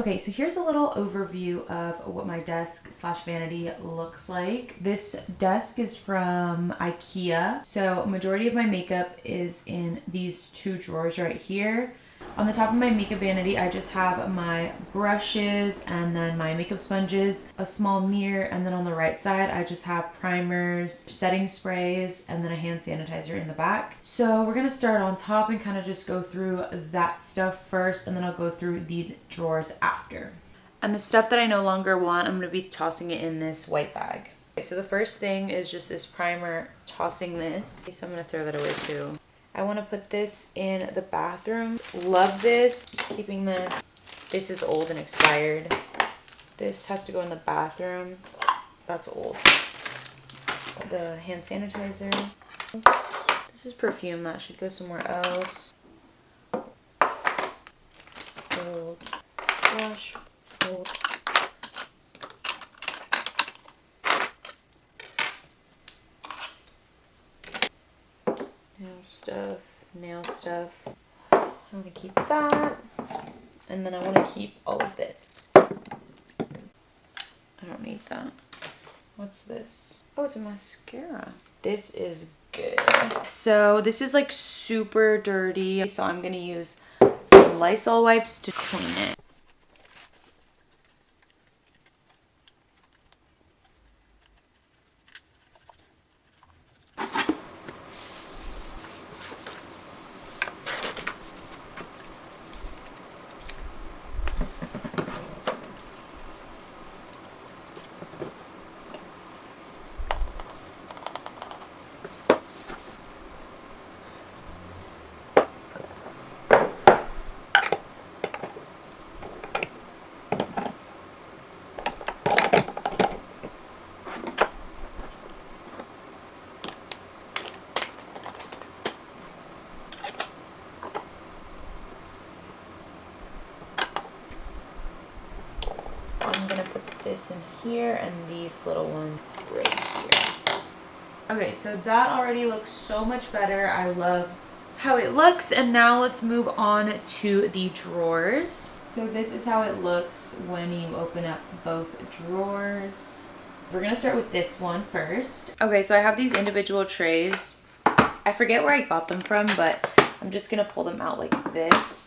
Okay, so here's a little overview of what my desk slash vanity looks like. This desk is from IKEA. So majority of my makeup is in these two drawers right here. On the top of my makeup vanity, I just have my brushes and then my makeup sponges, a small mirror, and then on the right side, I just have primers, setting sprays, and then a hand sanitizer in the back. So we're gonna start on top and kind of just go through that stuff first, and then I'll go through these drawers after. And the stuff that I no longer want, I'm gonna be tossing it in this white bag. Okay, so the first thing is just this primer, tossing this. Okay, so I'm gonna throw that away too. I want to put this in the bathroom. Love this. Keeping this. This is old and expired. This has to go in the bathroom. That's old. The hand sanitizer. This is perfume. That should go somewhere else. Old. Gosh. Old. Nail stuff. I'm gonna keep that, and then I want to keep all of this. I don't need that. What's this? Oh, it's a mascara. This is good. So this is like super dirty, so I'm gonna use some Lysol wipes to clean it. I'm gonna put this in here and these little ones right here. Okay, so that already looks so much better. I love how it looks, and now let's move on to the drawers. So this is how it looks when you open up both drawers. We're gonna start with this one first. Okay, so I have these individual trays. I forget where I got them from, but I'm just gonna pull them out like this.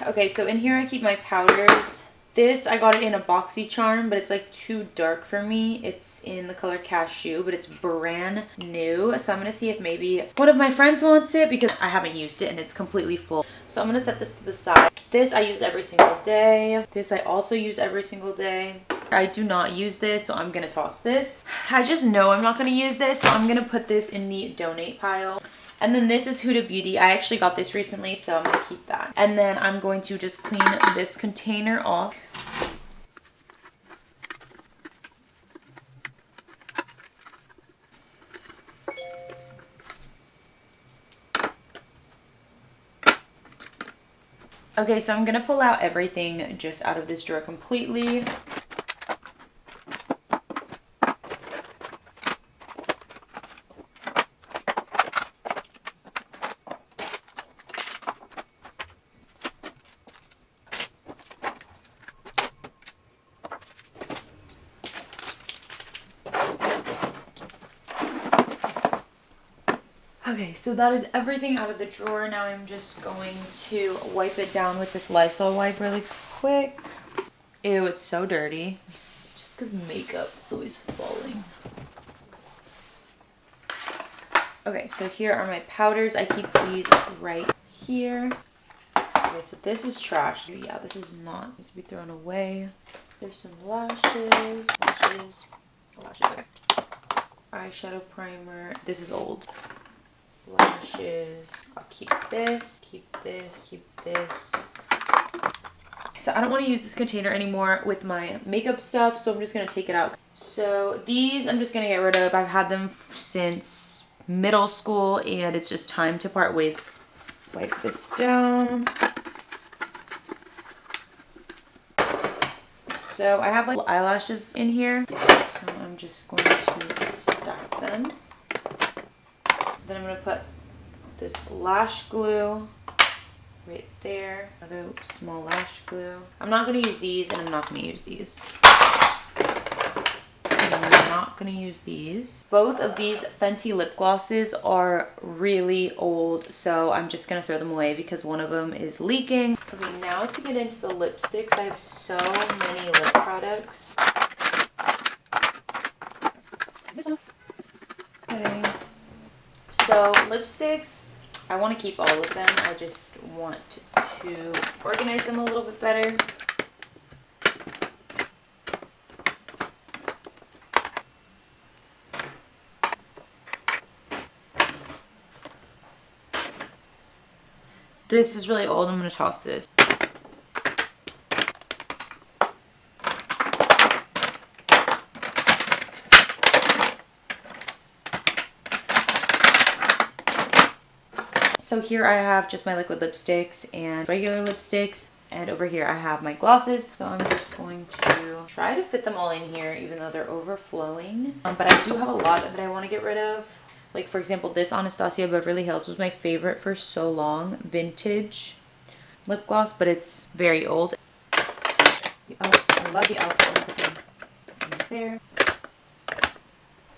Okay, so in here I keep my powders. This, I got it in a BoxyCharm, but it's like too dark for me. It's in the color Cashew, but it's brand new. So I'm gonna see if maybe one of my friends wants it because I haven't used it and it's completely full. So I'm gonna set this to the side. This I use every single day. This I also use every single day. I do not use this, so I'm gonna toss this. I just know I'm not gonna use this, so I'm gonna put this in the donate pile. And then this is Huda Beauty. I actually got this recently, so I'm gonna keep that. And then I'm going to just clean this container off. Okay, so I'm gonna pull out everything just out of this drawer completely. Okay, so that is everything out of the drawer. Now I'm just going to wipe it down with this Lysol wipe really quick. Ew, it's so dirty. Just because makeup is always falling. Okay, so here are my powders. I keep these right here. Okay, so this is trash. Yeah, this is not needs to be thrown away. There's some lashes. Okay. Eyeshadow primer. This is old. Lashes. I'll keep this, keep this, keep this. So I don't want to use this container anymore with my makeup stuff, so I'm just going to take it out. So these I'm just going to get rid of. I've had them since middle school and it's just time to part ways. Wipe this down. So I have like eyelashes in here, so I'm just going to stack them. Then I'm going to put this lash glue right there. Another small lash glue. I'm not going to use these, and I'm not going to use these. I'm not going to use these. Both of these Fenty lip glosses are really old, so I'm just going to throw them away because one of them is leaking. Okay, now to get into the lipsticks. I have so many lip products. Okay. So lipsticks, I want to keep all of them. I just want to organize them a little bit better. This is really old. I'm going to toss this. So here I have just my liquid lipsticks and regular lipsticks. And over here I have my glosses. So I'm just going to try to fit them all in here, even though they're overflowing. But I do have a lot that I want to get rid of. Like, for example, this Anastasia Beverly Hills was my favorite for so long. Vintage lip gloss, but it's very old. I love the e.l.f. Right there.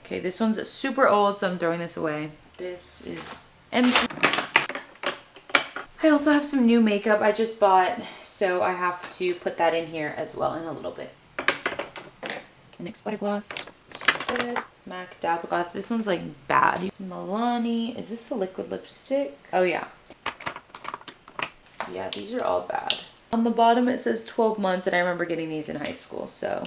Okay, this one's super old, so I'm throwing this away. This is empty. I also have some new makeup I just bought, so I have to put that in here as well in a little bit. NYX Body Gloss. MAC Dazzle Gloss. This one's like bad. Milani. Is this a liquid lipstick? Oh yeah. Yeah, these are all bad. On the bottom it says 12 months, and I remember getting these in high school, so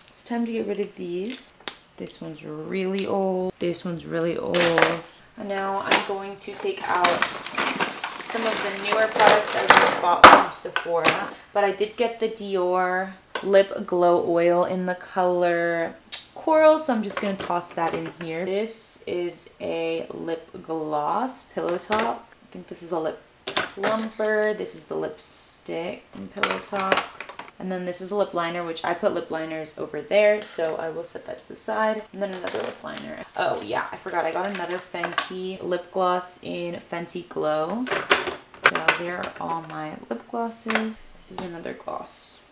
it's time to get rid of these. This one's really old. This one's really old. And now I'm going to take out some of the newer products I just bought from Sephora. But I did get the Dior Lip Glow Oil in the color Coral, so I'm just going to toss that in here. This is a lip gloss, Pillow Talk. I think this is a lip plumper. This is the lipstick in Pillow Talk. And then this is a lip liner, which I put lip liners over there, so I will set that to the side. And then another lip liner. Oh yeah, I forgot. I got another Fenty lip gloss in Fenty Glow. So there are all my lip glosses. This is another gloss.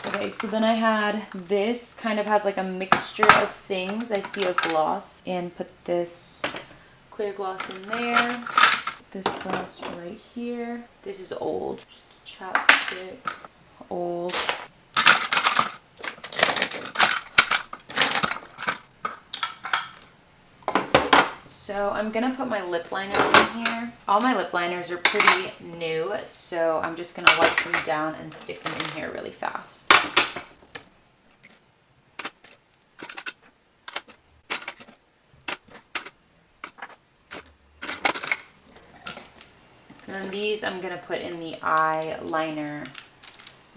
Okay, so then I had this, kind of has like a mixture of things. I see a gloss and put this clear gloss in there. This gloss right here. This is old, just a chapstick. Old. So I'm gonna put my lip liners in here. All my lip liners are pretty new, so I'm just gonna wipe them down and stick them in here really fast. And then these I'm gonna put in the eyeliner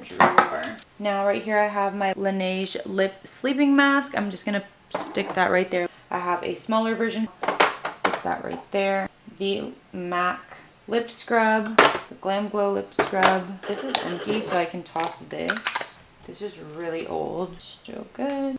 drawer. Now right here I have my Laneige lip sleeping mask. I'm just gonna stick that right there. I have a smaller version. Stick that right there. The MAC lip scrub, the Glam Glow lip scrub. This is empty, so I can toss this. This is really old. Still good.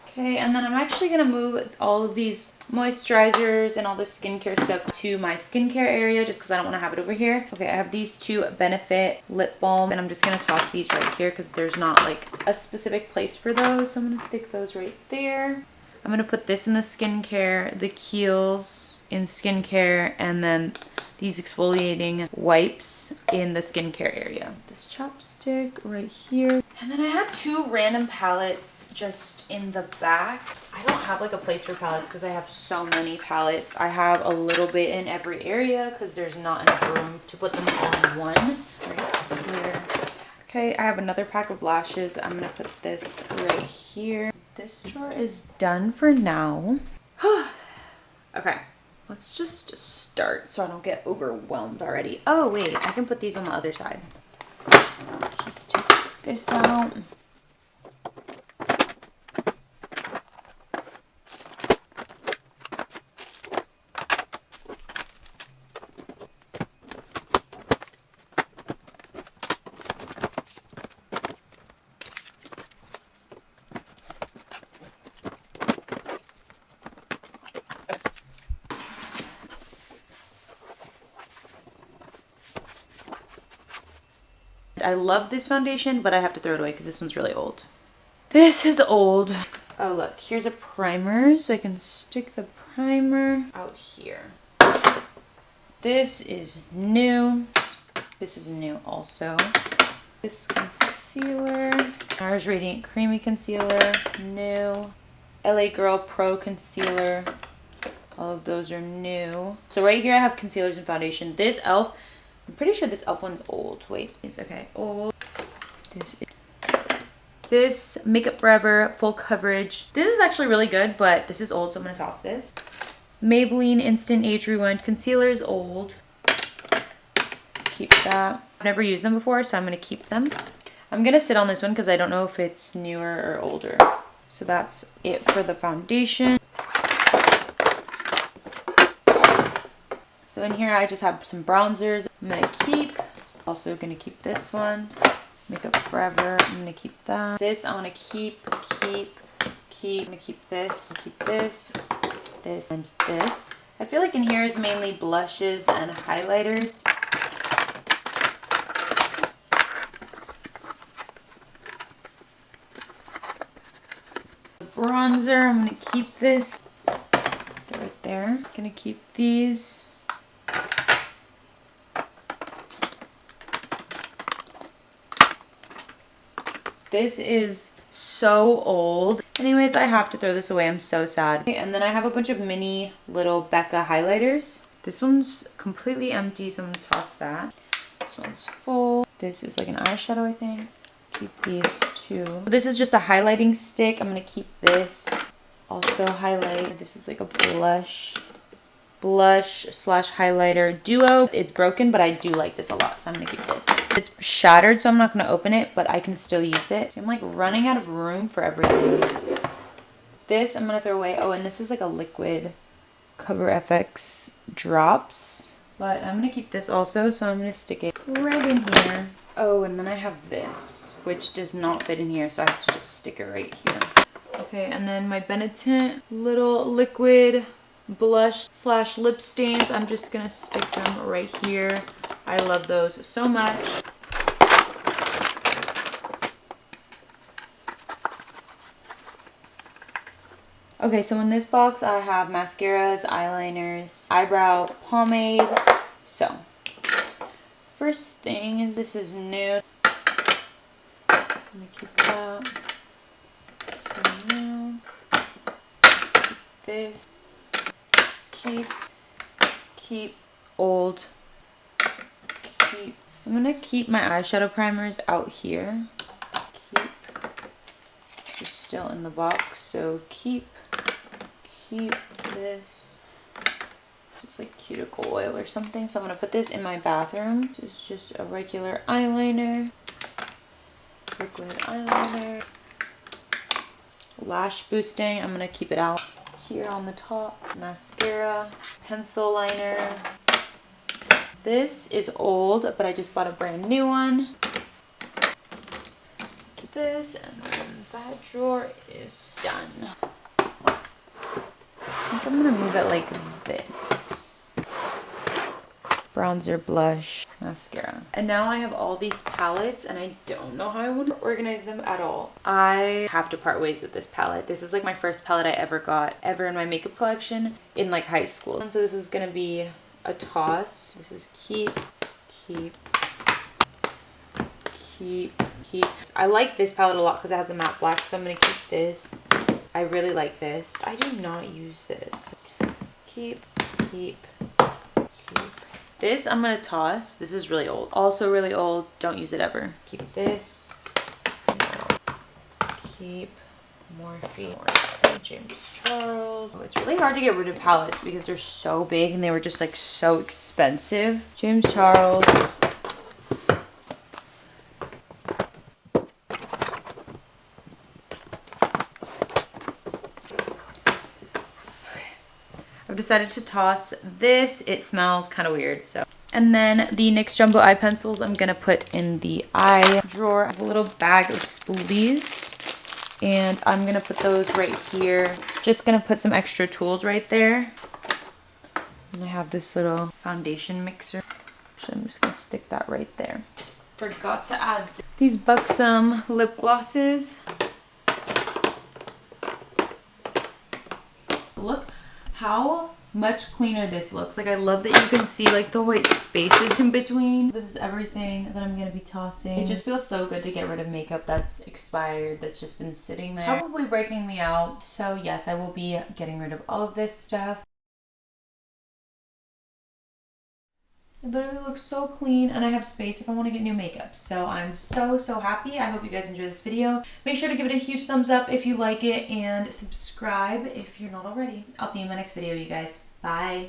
Okay, and then I'm actually going to move all of these moisturizers and all the skincare stuff to my skincare area just because I don't want to have it over here. Okay, I have these two Benefit lip balm, and I'm just going to toss these right here because there's not like a specific place for those. So I'm going to stick those right there. I'm going to put this in the skincare, the Kiehl's in skincare, and then these exfoliating wipes in the skincare area. This chapstick right here. And then I had two random palettes just in the back. I don't have like a place for palettes because I have so many palettes. I have a little bit in every area because there's not enough room to put them all in one. Right here. Okay, I have another pack of lashes. I'm gonna put this right here. This drawer is done for now. Okay. Let's just start so I don't get overwhelmed already. Oh, wait, I can put these on the other side. Just take this out. I love this foundation, but I have to throw it away because this one's really old. This is old. Oh look, here's a primer, so I can stick the primer out here. This is new. This is new also. This concealer, NARS Radiant Creamy Concealer, new. LA Girl Pro Concealer, all of those are new. So right here I have concealers and foundation. This e.l.f., I'm pretty sure this e.l.f. one's old. Wait, it's okay, old. This Makeup Forever Full Coverage. This is actually really good, but this is old, so I'm gonna toss this. Maybelline Instant Age Rewind Concealer is old. Keep that. I've never used them before, so I'm gonna keep them. I'm gonna sit on this one because I don't know if it's newer or older. So that's it for the foundation. So in here I just have some bronzers I'm gonna keep. Also gonna keep this one. Makeup Forever, I'm gonna keep that. This I wanna keep. I'm gonna keep this, this, and this. I feel like in here is mainly blushes and highlighters. Bronzer, I'm gonna keep this. Right there. Gonna keep these. This is so old. Anyways, I have to throw this away. I'm so sad. Okay, and then I have a bunch of mini little Becca highlighters. This one's completely empty, so I'm gonna toss that. This one's full. This is like an eyeshadow, I think. Keep these two. This is just a highlighting stick. I'm gonna keep this. Also highlight. This is like a blush slash highlighter duo. It's broken, but I do like this a lot, so I'm gonna keep this. It's shattered, so I'm not gonna open it, but I can still use it. So I'm like running out of room for everything. This I'm gonna throw away. Oh, and this is like a liquid Cover FX drops. But I'm gonna keep this also, so I'm gonna stick it right in here. Oh, and then I have this, which does not fit in here, so I have to just stick it right here. Okay, and then my Benetint little liquid blush slash lip stains. I'm just gonna stick them right here. I love those so much. Okay, so in this box I have mascaras, eyeliners, eyebrow pomade. So, first thing is this is new. I'm gonna keep that. So new. Keep this. Keep old. I'm gonna keep my eyeshadow primers out here. Keep. It's still in the box, so keep this. It's like cuticle oil or something. So I'm gonna put this in my bathroom. This is just a regular eyeliner. Liquid eyeliner. Lash boosting. I'm gonna keep it out here on the top. Mascara, pencil liner. This is old, but I just bought a brand new one. Keep this, and then that drawer is done. I think I'm gonna move it like this. Bronzer, blush, mascara. And now I have all these palettes and I don't know how I want to organize them at all. I have to part ways with this palette. This is like my first palette I ever got in my makeup collection in like high school. And so this is gonna be a toss. This is keep. I like this palette a lot because it has the matte black, so I'm gonna keep this. I really like this. I do not use this. Keep. This I'm gonna toss. This is really old. Also really old. Don't use it ever. Keep this. Keep Morphe. James Charles. Oh, it's really hard to get rid of palettes because they're so big and they were just like so expensive. James Charles. I've decided to toss this. It smells kind of weird, so. And then the NYX Jumbo Eye Pencils I'm gonna put in the eye drawer. I have a little bag of spoolies and I'm gonna put those right here. Just gonna put some extra tools right there. And I have this little foundation mixer. So I'm just gonna stick that right there. Forgot to add these Buxom lip glosses. Look how much cleaner this looks. Like, I love that you can see like the white spaces in between. This is everything that I'm gonna be tossing. It just feels so good to get rid of makeup that's expired, that's just been sitting there, probably breaking me out. So yes, I will be getting rid of all of this stuff. It literally looks so clean, and I have space if I want to get new makeup. So I'm so happy. I hope you guys enjoy this video. Make sure to give it a huge thumbs up if you like it, and subscribe if you're not already. I'll see you in my next video, you guys. Bye.